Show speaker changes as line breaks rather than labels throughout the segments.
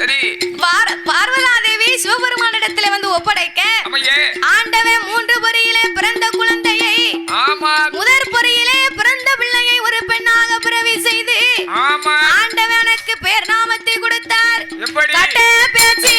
சரி.
பார்வதாதேவி சிவபெருமானிடத்திலே வந்து ஒப்படைக்க ஆண்டவன் 3 பொறியிலே பிறந்த குழந்தையை முதற் பொறியிலே பிறந்த பிள்ளையை ஒரு பெண்ணாக பிறவி செய்து ஆண்டவனுக்கு பேர் நாமத்தை கொடுத்தார். கட்ட பேச்சு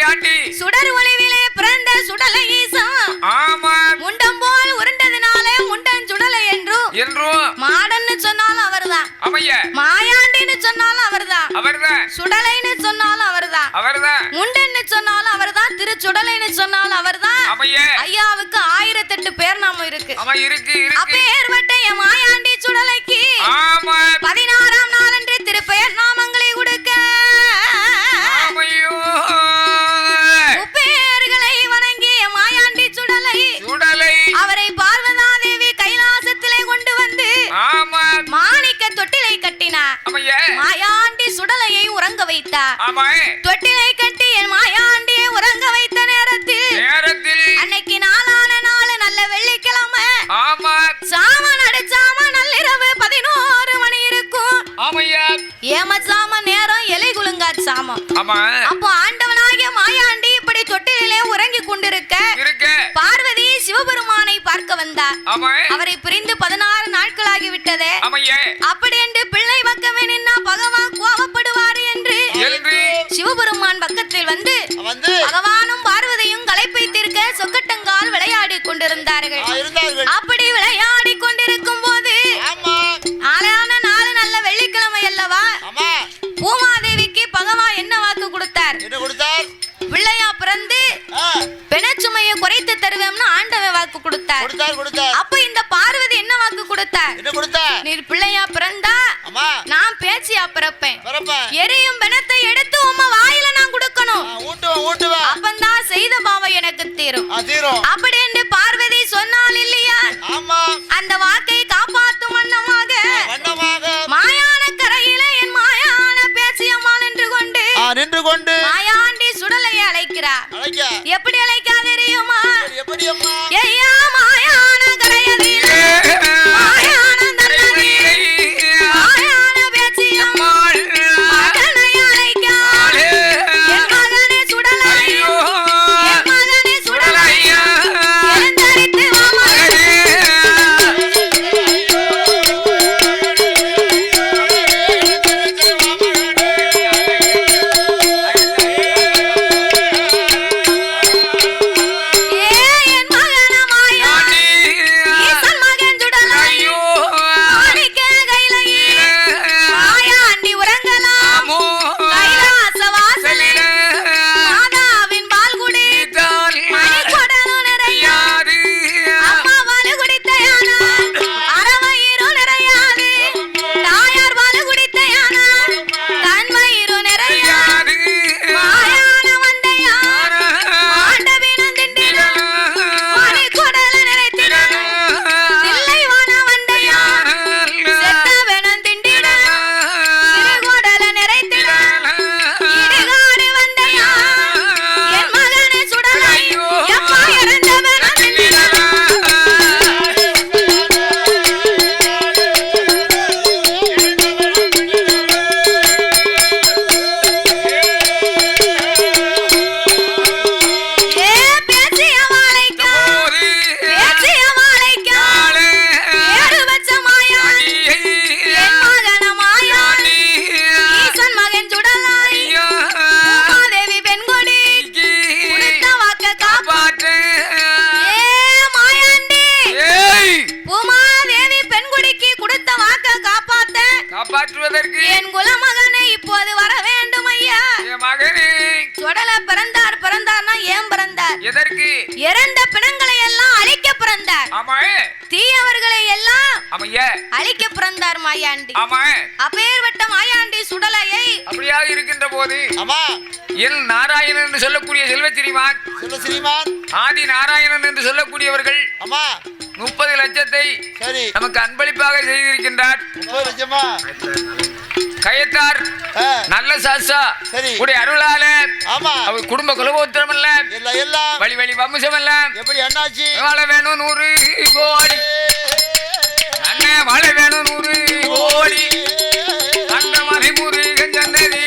மாயாண்டி
சுடர் ஒளிவிலே பிறந்த சுடலை ஈசன்
ஆமா
முண்டம் போல் உருண்டதுனால முண்டன் சுடலை என்றும் மாடன்னு சொன்னாலும் அவர்தான் மாயாண்டின்னு சொன்னாலும் அவர்தான் சுடலைன்னு சொன்னாலும் அவர்தான் முண்டன்னு சொன்னாலும் அவர்தான் திருச்சுடலைன்னு சொன்னாலும் அவர்தான் ஐயாவுக்கு 1008 பேர் நாம இருக்கு அப்பேற்பட்ட என் மாயாண்டி சுடலைக்கு 16ஆம் நாளன்று திருப்பெயர் நாமங்களை கொடுக்க முப்பேர்களை வணங்கிய மாயாண்டி சுடலை அவரை பார்வதாதேவி கைலாசத்திலே கொண்டு வந்து மாணிக்க தொட்டிலை கட்டினார் மாயாண்டி சுடலையை உறங்க வைத்தார் தொட்டிலை கட்டி என் மாயாண்டியை உறங்க வைத்த நேரத்தில் அன்னைக்கு நாளான நாள் நல்ல வெள்ளிக்கிழமை சாமன் அடிச்சாம நள்ளிரவு 11 மணி இருக்கும் ஏமச்சாம நேரம் எலை குலுங்கா சாமம் அப்போ ஆண்டவனாகிய மாயாண்டி இப்படி தொட்டிலே உறங்கி கொண்டிருக்க பார்வதி சிவபெருமானை பார்க்க வந்தார் அவரை பிரிந்து 16 நாட்களாகி விட்டதே அப்படி என்று பிள்ளை பக்கமே நின்னா பகவான் கோபப்படுவார் என்று சிவபெருமான் பக்கத்தில் வந்து பகவானும் பார்வதியும் களைப்பை தீர்க்க சொக்கட்டங்கால் விளையாடி கொண்டிருந்தார்கள் அப்படி விளையாடி கொண்டிருக்கும் போது ஆளான நாள் நல்ல வெள்ளிக்கிழமை அல்லவா பூமாதேவிக்கு பகவான் என்ன வாக்கு கொடுத்தார் பிள்ளையா பிறந்து பெணச்சுமையை குறைத்து தருவேன்னு ஆண்டவன் வாக்கு கொடுத்தார் அப்ப இந்த பார்வதி என்ன வாக்கு கொடுத்தார் நீர் பிள்ளையா பிறந்தா நான் பேச்சியா பிறப்பேன் எரியும் பிணத்தை எடுத்து உம்ம வாயில நான் கொடுக்கணும் அப்பந்தான் செய்த பாவம் எனக்கு தீரும் அப்படி என்று பார்வதி சொன்னால் இல்லையா அந்த வாக்கை காப்பாற்றும் வண்ணமாக மாயான கரையில என் மாயான பேச்சியம்மா நின்று கொண்டு மாயாண்டி சுடலையை அழைக்கிறார் எப்படி அழைக்கா தெரியுமா ஐயா மாயான கரையிலே மாயான தன்னதிலே மாயான பேச்சியம்மா மகனை அழைக்கார் என் மகனே சுடலை என் மகனே சுடலை எழுந்தரித்து வா மகனே இறந்த பிணங்களை எல்லாம் அழிக்க பிறந்தார். தீயவர்களை எல்லாம் அழிக்க பிறந்தார் மாயாண்டி. அப்பேர்வட்ட மாயாண்டி சுடலையை
அப்படியாக இருக்கின்ற போது எல் நாராயணன் என்று சொல்லக்கூடிய செல்வச்சிரிமான் ஆதி நாராயணன் என்று சொல்லக்கூடியவர்கள் 30 லட்சத்தை நமக்கு அன்பளிப்பாக செய்திருக்கின்றார். கயத்தார் நல்ல சாசா உடைய அருளால அவர் குடும்ப குலகோத்திரம் அல்ல வழி வழி வம்சம் அல்ல
எப்படி அண்ணாச்சி
வாழ வேணும் 100 கோடி அண்ணே வாழ வேணும் 100 கோடி அந்த மலை முருகன் சன்னதி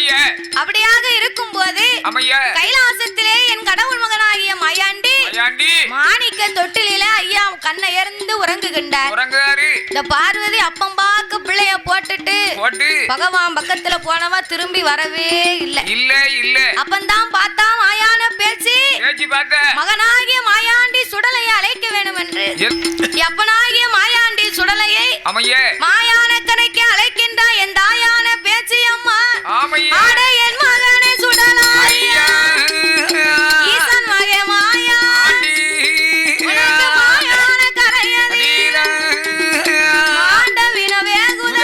அம்மையா
அப்படியாக இருக்கும் போது
அம்மையா
கைலாசத்திலே என் கடவுள் மகனாகிய மாயாண்டி மாணிக்க தொட்டிலில ஐயா கண்ணை இறந்து உறங்குகின்றார். இந்த பார்வதி அப்பம் பாக்க பிள்ளைய போட்டுட்டு பகவான் பக்கத்துல போனவா திரும்பி வரவே இல்ல. அப்பந்தான் பார்த்தா மாயான பேச்சு மகனாகிய மாயாண்டி சுடலையை அழைக்க வேண்டும் என்று எப்பனாகிய மாயாண்டி சுடலையை மாயான கரைக்கு அழைக்கின்ற என் தாயான பேச்சு அம்மா ஆட என் மகனை சுடலாயா ஈசன் மகே மாயா உனக்கு மாயான கரையதி ஆண்டவின வேகுத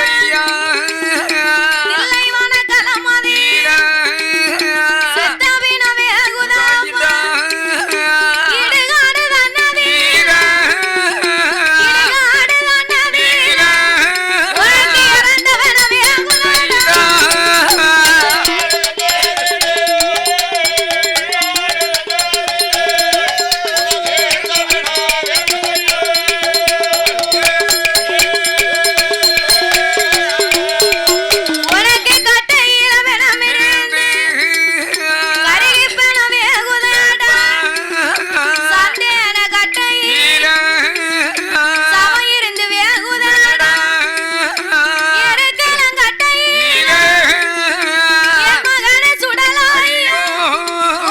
இல்லை வன கலமதி செத்தவின வேகுத இடுகாடு தன்னதி இடுகாடு தன்னதி உனக்கு இறந்தவன வேகுத உனக்கு கட்டையில வெனமிருந்து கருகிப்பென வேகுதடா சந்தேன கட்டையில் சமையிருந்து வேகுதடா இருக்கலம் கட்டையில் என் மகனை சுடலாயா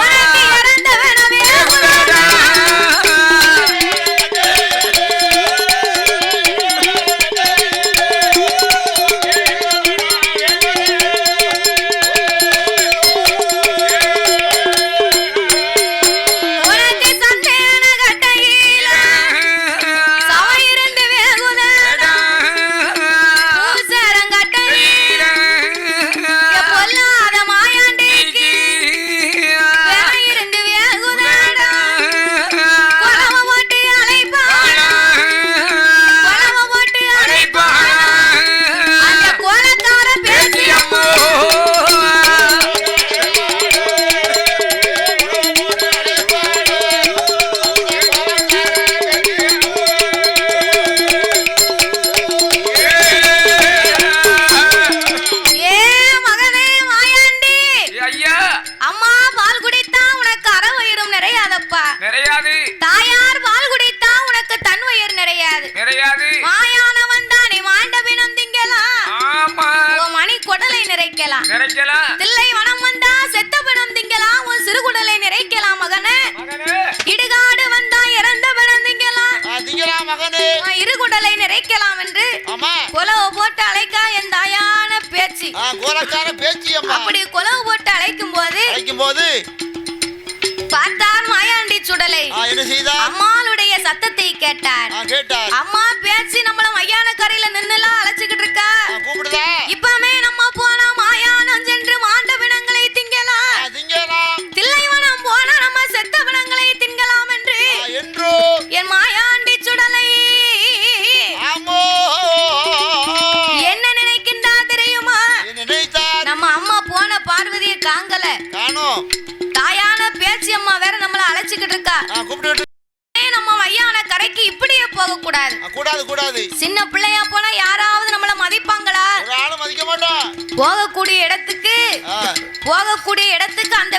உனக்கு இறந்தவன வேகுதடா உனக்கு சந்தேன கட்டையில சமையிருந்து வேகுதடா பூசரங்கட்டையில் பொல்லாத மாயாண்டிக்கு வேயிருந்து வேகுதடா கொலவ போட்டு அழைப்பானா கொலவ போட்டு அழைப்பானா அந்த கோலக்கார பேசி அம்மா ஏ மகனே மாயாண்டி அம்மா பால் குடித்தா உனக்கு அறவயிறும் நிறையாதப்பா தாயார் பால் குடித்தா உனக்கு தன் வயிறு நிறையாது மாயான வந்தானே மாண்டபினம் திங்கலாம் உன் மணி குடலை நிறைக்கலாம் தில்லை வனம் வந்தா செத்த பிணம் திங்கலாம் உன் சிறு குடலை நிறைக்கலாம் மகனே இடுகாடு வந்தா இறந்த பிணம் திங்கலாம் உன் இரு குடலை நிறைக்கலாம் என்று குலவு போட்டு அழைக்க என் தாயான பேச்சு அப்படி குலவு போட்டு அழைக்கும் போது பார்த்தார் மாயாண்டி சுடலை அம்மாளுடைய சத்தத்தை கேட்டார். அம்மா பேச்சு நம்மள மையான கரையில நின்னுலாம் அழைச்சுக்கிட்டு இருக்கா. இப்பமே நம்ம போனா மாயானம் சென்று மாண்ட பிணங்களை திங்கலாம் தில்லைவனம் போனா நம்ம செத்த பிணங்களை திங்கலாம் என்று என் மாயாண்டி சுடலை என்ன நினைக்கின்றா தெரியுமா? நம்ம அம்மா போன பார்வதியை காங்கல தாயான பேச்சு அம்மா வேற நம்மள அழைச்சுக்கிட்டு இருக்கா. நம்ம மையான கரைக்கு இப்படியே போக கூடாது. சின்ன பிள்ளையா போனா யாராவது நம்மள மதிப்பாங்களா? போகக்கூடிய இடத்துக்கு அந்த